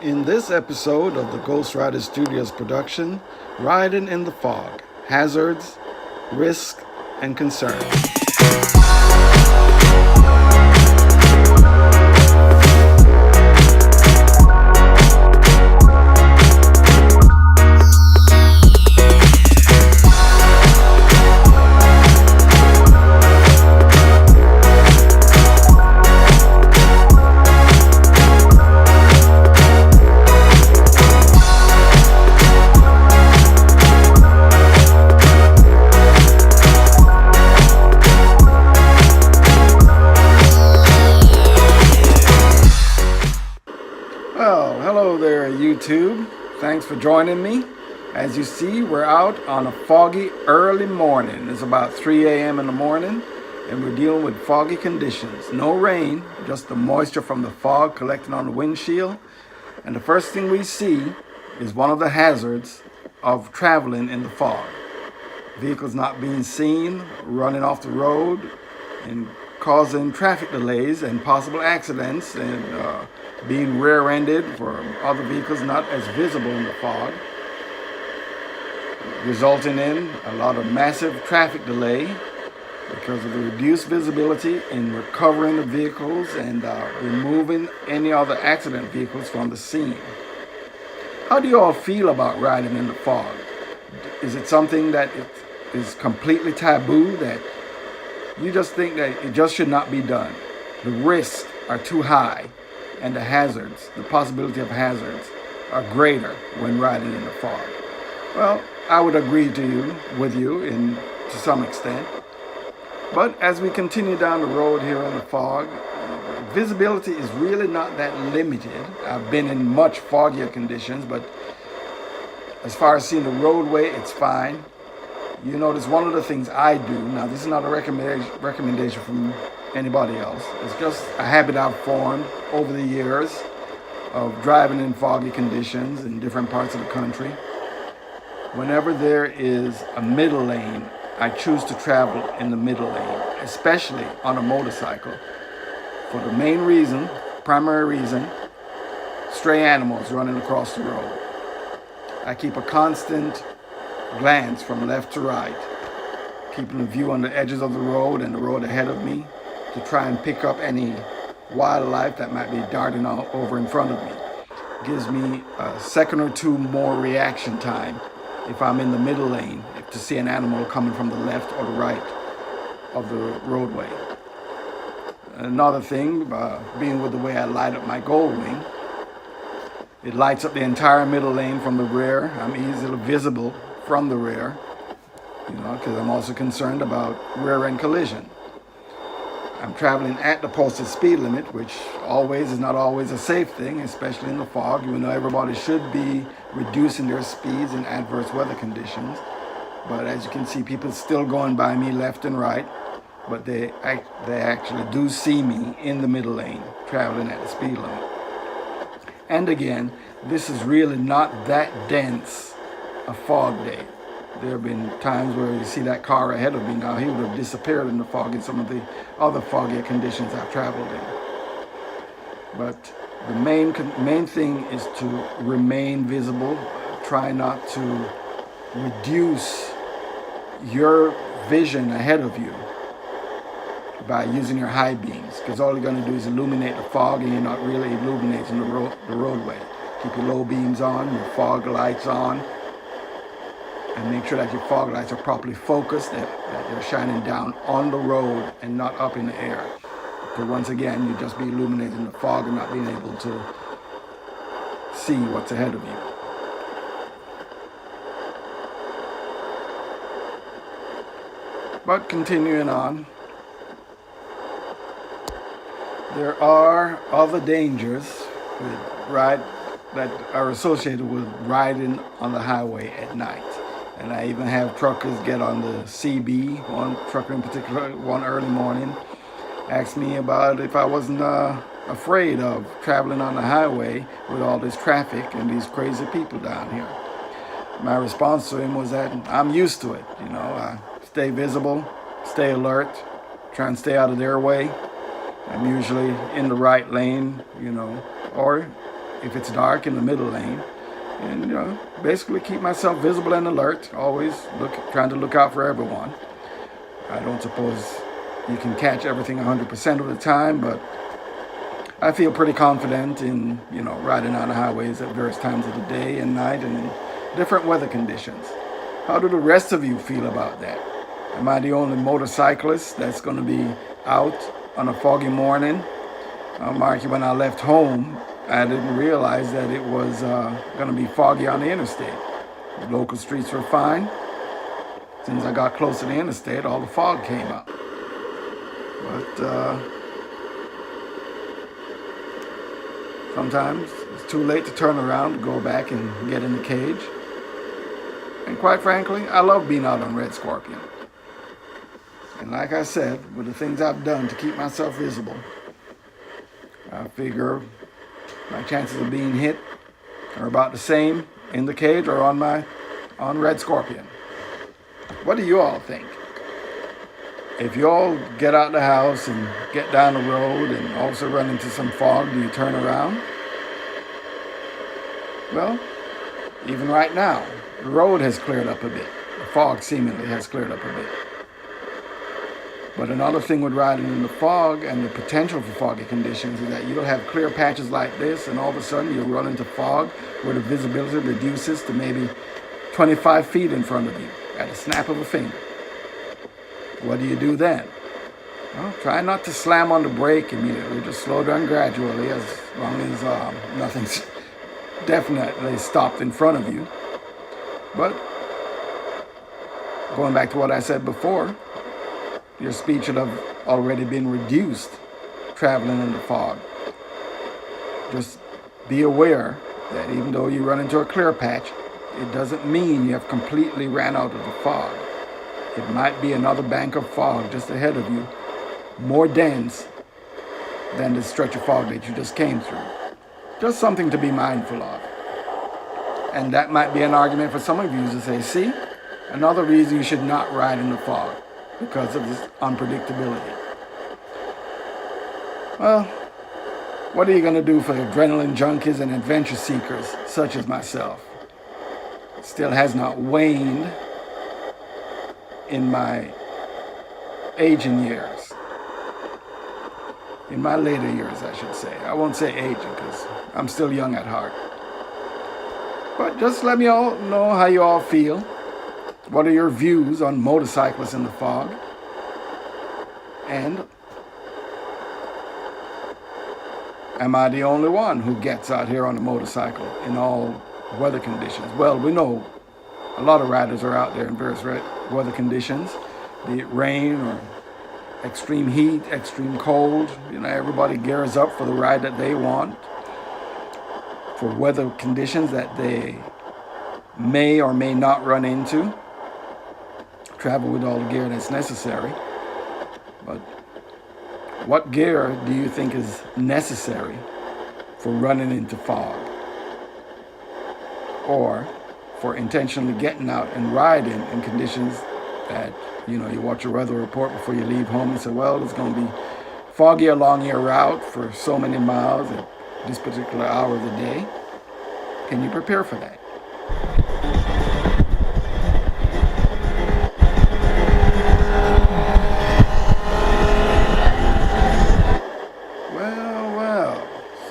In this episode of the Ghost Rider Studios production, Riding in the Fog, Hazards, Risk, and Concern. Well, hello there, YouTube. Thanks for joining me. As you see, we're out on a foggy early morning. It's about 3 a.m. in the morning, and we're dealing with foggy conditions. No rain, just the moisture from the fog collecting on the windshield. And the first thing we see is one of the hazards of traveling in the fog. Vehicles not being seen, running off the road, and causing traffic delays and possible accidents, and being rear-ended for other vehicles not as visible in the fog, resulting in a lot of massive traffic delay because of the reduced visibility in recovering the vehicles and removing any other accident vehicles from the scene. How do you all feel about riding in the fog? Is it something that is completely taboo, that you just think that it just should not be done? The risks are too high, and the hazards, the possibility of hazards, are greater when riding in the fog. Well, I would agree with you to some extent. But as we continue down the road here in the fog, visibility is really not that limited. I've been in much foggier conditions, but as far as seeing the roadway, it's fine. You notice one of the things I do, now this is not a recommendation from anybody else, it's just a habit I've formed over the years of driving in foggy conditions in different parts of the country. Whenever there is a middle lane, I choose to travel in the middle lane, especially on a motorcycle. For the main reason, primary reason, stray animals running across the road. I keep a constant glance from left to right, keeping a view on the edges of the road and the road ahead of me to try and pick up any wildlife that might be darting over in front of me. Gives me a second or two more reaction time if I'm in the middle lane, to see an animal coming from the left or the right of the roadway. Another thing, being with the way I light up my Goldwing, it lights up the entire middle lane from the rear. I'm easily visible from the rear, because I'm also concerned about rear end collision. I'm traveling at the posted speed limit, which is not always a safe thing, especially in the fog. Everybody should be reducing their speeds in adverse weather conditions. But as you can see, people still going by me left and right, but they actually do see me in the middle lane, traveling at the speed limit. And again, this is really not that dense a fog day. There have been times where you see that car ahead of me now, he would have disappeared in the fog in some of the other foggier conditions I've traveled in. But the main thing is to remain visible. Try not to reduce your vision ahead of you by using your high beams, because all you're going to do is illuminate the fog, and you're not really illuminating the roadway. Keep your low beams on, your fog lights on, and make sure that your fog lights are properly focused, that they're shining down on the road and not up in the air. Because once again, you'll just be illuminating the fog and not being able to see what's ahead of you. But continuing on, there are other dangers that are associated with riding on the highway at night. And I even have truckers get on the CB, one trucker in particular, one early morning, asked me about if I wasn't afraid of traveling on the highway with all this traffic and these crazy people down here. My response to him was that I'm used to it. I stay visible, stay alert, try and stay out of their way. I'm usually in the right lane, or if it's dark in the middle lane, and basically keep myself visible and alert. Always trying to look out for everyone. I don't suppose you can catch everything 100% of the time, but I feel pretty confident in riding on the highways at various times of the day and night and in different weather conditions. How do the rest of you feel about that? Am I the only motorcyclist that's going to be out on a foggy morning? Mark, when I left home, I didn't realize that it was going to be foggy on the interstate. The local streets were fine. As soon as I got close to the interstate, all the fog came up. But sometimes it's too late to turn around to go back and get in the cage. And quite frankly, I love being out on Red Scorpion. And like I said, with the things I've done to keep myself visible, I figure my chances of being hit are about the same in the cage or on Red Scorpion. What do you all think? If you all get out of the house and get down the road and also run into some fog, do you turn around? Well, even right now, the road has cleared up a bit. The fog seemingly has cleared up a bit. But another thing with riding in the fog and the potential for foggy conditions is that you'll have clear patches like this, and all of a sudden you'll run into fog where the visibility reduces to maybe 25 feet in front of you at a snap of a finger. What do you do then? Well, try not to slam on the brake immediately. Just slow down gradually as long as nothing's definitely stopped in front of you. But going back to what I said before, your speed should have already been reduced traveling in the fog. Just be aware that even though you run into a clear patch, it doesn't mean you have completely ran out of the fog. It might be another bank of fog just ahead of you, more dense than the stretch of fog that you just came through. Just something to be mindful of. And that might be an argument for some of you to say, see, another reason you should not ride in the fog, because of this unpredictability. Well, what are you going to do for adrenaline junkies and adventure seekers such as myself? It still has not waned in my aging years. In my later years, I should say. I won't say aging because I'm still young at heart. But just let me all know how you all feel. What are your views on motorcyclists in the fog? And am I the only one who gets out here on a motorcycle in all weather conditions? Well, we know a lot of riders are out there in various weather conditions, be it rain or extreme heat, extreme cold. Everybody gears up for the ride that they want, for weather conditions that they may or may not run into. Travel with all the gear that's necessary. But what gear do you think is necessary for running into fog? Or for intentionally getting out and riding in conditions that, you watch your weather report before you leave home and say, well, it's going to be foggy along your route for so many miles at this particular hour of the day. Can you prepare for that?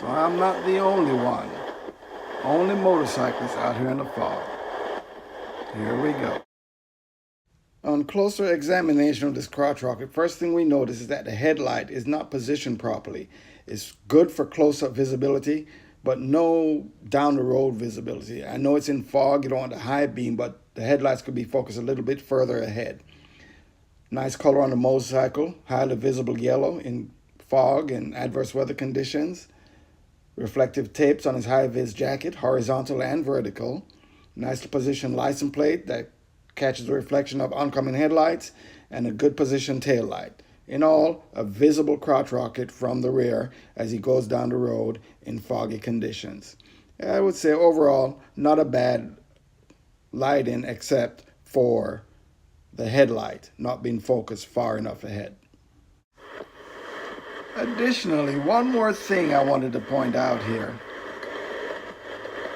So I'm not the only one. Only motorcyclists out here in the fog. Here we go. On closer examination of this crotch rocket, first thing we notice is that the headlight is not positioned properly. It's good for close-up visibility, but no down-the-road visibility. I know it's in fog, you don't want the high beam, but the headlights could be focused a little bit further ahead. Nice color on the motorcycle, highly visible yellow in fog and adverse weather conditions. Reflective tapes on his high-vis jacket, horizontal and vertical. Nicely positioned license plate that catches the reflection of oncoming headlights, and a good positioned tail light. In all, a visible crotch rocket from the rear as he goes down the road in foggy conditions. I would say overall, not a bad lighting except for the headlight not being focused far enough ahead. Additionally, one more thing I wanted to point out here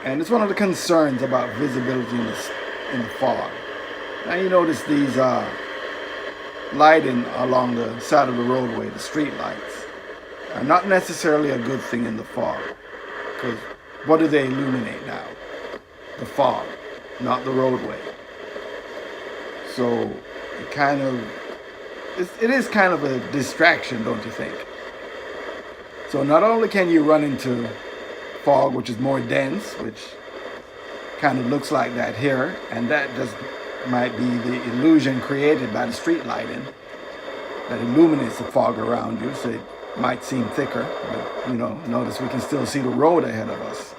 And it's one of the concerns about visibility in the fog. Now you notice these lighting along the side of the roadway, the street lights, are not necessarily a good thing in the fog. Because what do they illuminate now? The fog, not the roadway. So it is kind of a distraction, don't you think? So not only can you run into fog, which is more dense, which kind of looks like that here, and that just might be the illusion created by the street lighting that illuminates the fog around you, so it might seem thicker, but notice we can still see the road ahead of us.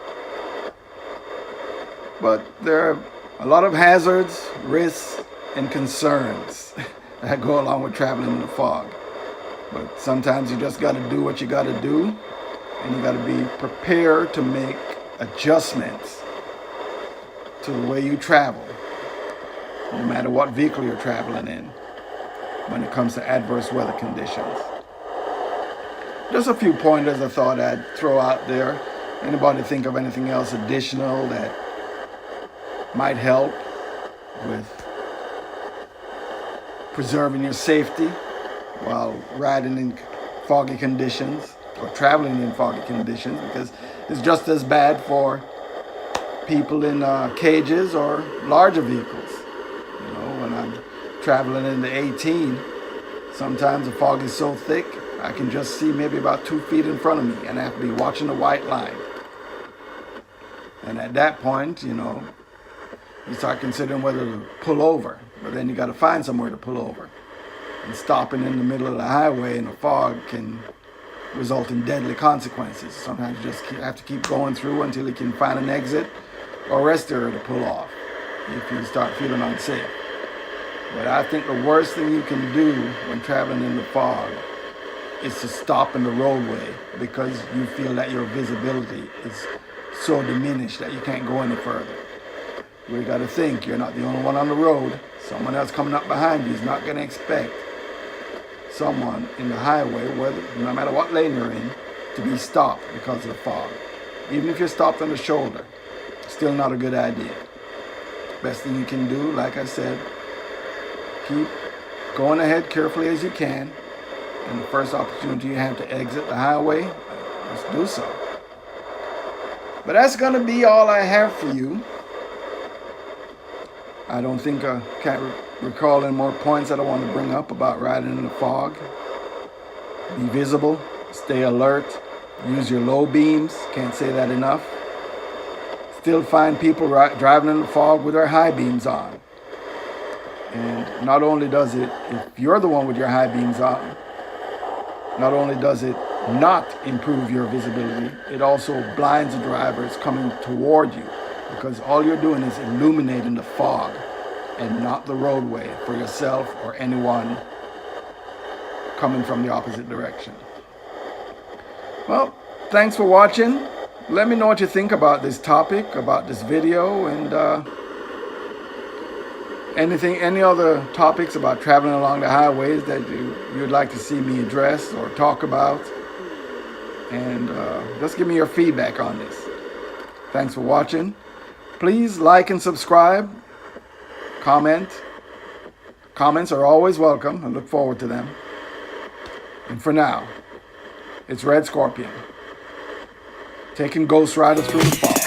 But there are a lot of hazards, risks, and concerns that go along with traveling in the fog. But sometimes you just got to do what you got to do, and you got to be prepared to make adjustments to the way you travel, no matter what vehicle you're traveling in, when it comes to adverse weather conditions. Just a few pointers I thought I'd throw out there. Anybody think of anything else additional that might help with preserving your safety while riding in foggy conditions or traveling in foggy conditions? Because it's just as bad for people in cages or larger vehicles. When I'm traveling in the 18, sometimes the fog is so thick I can just see maybe about 2 feet in front of me, and I have to be watching the white line. And at that point, you start considering whether to pull over, but then you got to find somewhere to pull over. And stopping in the middle of the highway in the fog can result in deadly consequences. Sometimes you just have to keep going through until you can find an exit or rest area to pull off if you start feeling unsafe. But I think the worst thing you can do when traveling in the fog is to stop in the roadway because you feel that your visibility is so diminished that you can't go any further. You got to think you're not the only one on the road. Someone else coming up behind you is not going to expect someone in the highway, no matter what lane you're in, to be stopped because of the fog. Even if you're stopped on the shoulder, still not a good idea. Best thing you can do, like I said, keep going ahead carefully as you can, and the first opportunity you have to exit the highway, just do so. But that's going to be all I have for you. I don't think I can't recall any more points that I want to bring up about riding in the fog. Be visible, stay alert, use your low beams, can't say that enough. Still find people driving in the fog with their high beams on. And not only does it, if you're the one with your high beams on, not only does it not improve your visibility, it also blinds the drivers coming toward you, because all you're doing is illuminating the fog and not the roadway for yourself or anyone coming from the opposite direction. Well, thanks for watching. Let me know what you think about this topic, about this video, and any other topics about traveling along the highways that you'd like to see me address or talk about. And just give me your feedback on this. Thanks for watching. Please like and subscribe. Comment. Comments are always welcome. I look forward to them. And for now, it's Red Scorpion, taking Ghost Rider through the fog.